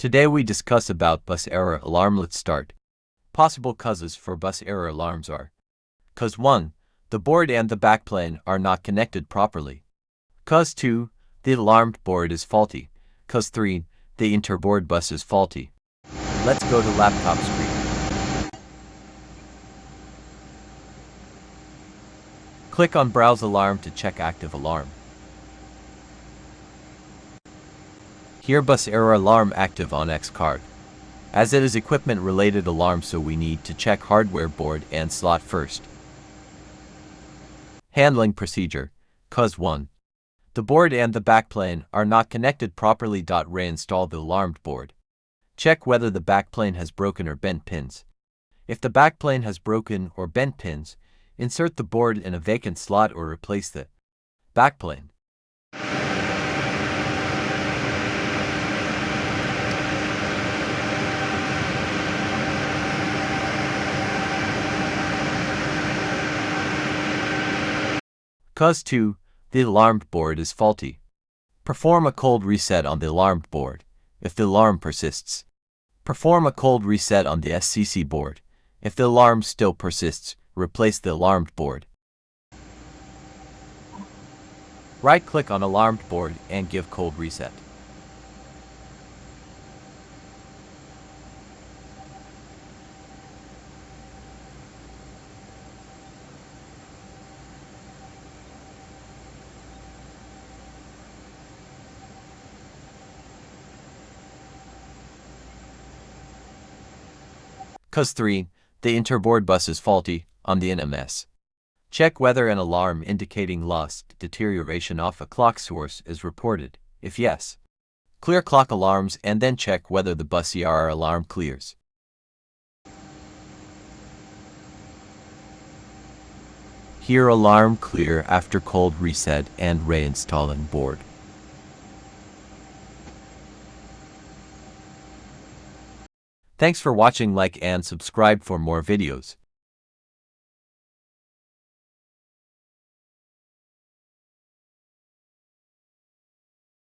Today we discuss about bus error alarm. Let's start. Possible causes for bus error alarms are: Cause 1. The board and the backplane are not connected properly. Cause 2. The alarmed board is faulty. Cause 3. The interboard bus is faulty. Let's go to laptop screen. Click on Browse Alarm to check active alarm. Here bus error alarm active on X card. As it is equipment related alarm, so we need to check hardware board and slot first. Handling procedure. Cause 1. The board and the backplane are not connected properly. Reinstall the alarmed board. Check whether the backplane has broken or bent pins. If the backplane has broken or bent pins, insert the board in a vacant slot or replace the backplane. Cause 2. The alarmed board is faulty. Perform a cold reset on the alarmed board. If the alarm persists, perform a cold reset on the SCC board. If the alarm still persists, replace the alarmed board. Right-click on alarmed board and give cold reset. Cause 3. The interboard bus is faulty on the NMS. Check whether an alarm indicating lost deterioration of a clock source is reported. If yes, clear clock alarms and then check whether the BUS ERR alarm clears. Here alarm clear after cold reset and reinstalling board. Thanks for watching. Like and subscribe for more videos.